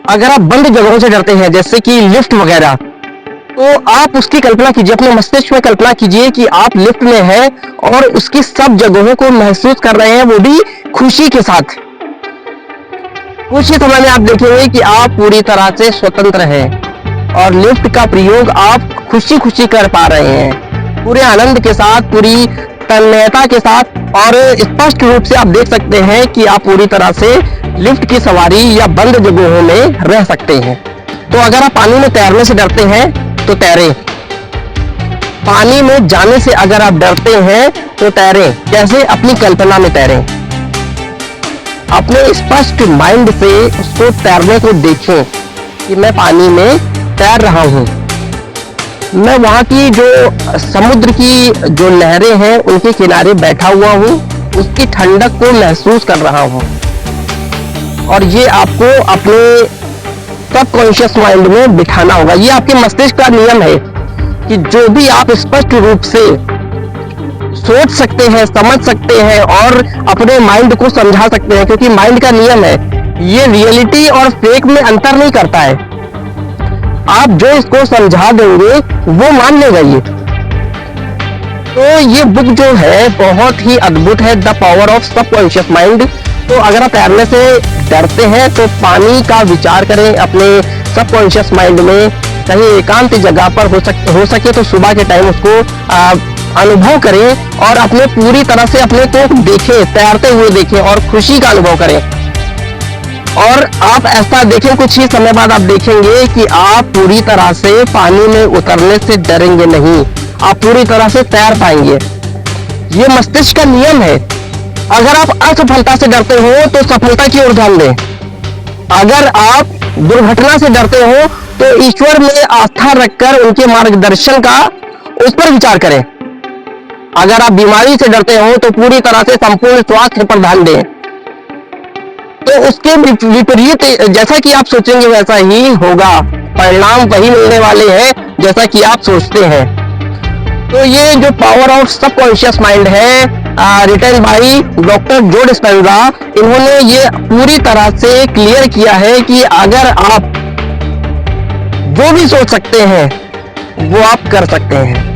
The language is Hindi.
अगर आप बंद जगहों से डरते हैं जैसे कि लिफ्ट वगैरह, तो आप उसकी कल्पना कीजिए, अपने मस्तिष्क में कल्पना कीजिए कि आप लिफ्ट में हैं और उसकी सब जगहों को महसूस कर रहे हैं, वो भी खुशी के साथ। कुछ ही समय में आप देखेंगे कि आप पूरी तरह से स्वतंत्र हैं और लिफ्ट का प्रयोग आप खुशी खुशी कर पा रहे हैं, पूरे आनंद के साथ, पूरी तन्मयता के साथ। और स्पष्ट रूप से आप देख सकते हैं कि आप पूरी तरह से लिफ्ट की सवारी या बंद जगहों में रह सकते हैं। तो अगर आप पानी में तैरने से डरते हैं तो तैरें। पानी में जाने से अगर आप डरते हैं तो तैरें। कैसे? अपनी कल्पना में तैरें। अपने स्पष्ट माइंड से उसको तैरने को देखें कि मैं पानी में तैर रहा हूँ, मैं वहाँ की जो समुद्र की जो लहरें हैं उनके किनारे बैठा हुआ हूँ, उसकी ठंडक को महसूस कर रहा हूँ। और ये आपको अपने सबकॉन्शियस माइंड में बिठाना होगा। ये आपके मस्तिष्क का नियम है कि जो भी आप स्पष्ट रूप से सोच सकते हैं, समझ सकते हैं और अपने माइंड को समझा सकते हैं, क्योंकि माइंड का नियम है, ये रियलिटी और फेक में अंतर नहीं करता है। आप जो इसको समझा देंगे वो मान लेगा ये। तो ये बुक जो है बहुत ही अद्भुत है, the power of subconscious mind. तो अगर आप तैरने से डरते हैं तो पानी का विचार करें अपने सबकॉन्शियस माइंड में, कहीं एकांत जगह पर हो सके तो सुबह के टाइम उसको अनुभव करें और अपने पूरी तरह से अपने को देखें, तैरते हुए देखें और खुशी का अनुभव करें। और आप ऐसा देखें, कुछ ही समय बाद आप देखेंगे कि आप पूरी तरह से पानी में उतरने से डरेंगे नहीं, आप पूरी तरह से तैर पाएंगे। ये मस्तिष्क का नियम है। अगर आप असफलता से डरते हो तो सफलता की ओर ध्यान दें। अगर आप दुर्घटना से डरते हो तो ईश्वर में आस्था रखकर उनके मार्गदर्शन का उस पर विचार करें। अगर आप बीमारी से डरते हो तो पूरी तरह से संपूर्ण स्वास्थ्य पर ध्यान दें। तो उसके विपरीत जैसा कि आप सोचेंगे वैसा ही होगा, परिणाम वही मिलने वाले हैं जैसा कि आप सोचते हैं। तो ये जो पावर ऑफ सबकॉन्शियस माइंड है, रिटन बाय डॉक्टर जो डिस्पेंजा, इन्होंने ये पूरी तरह से क्लियर किया है कि अगर आप जो भी सोच सकते हैं वो आप कर सकते हैं।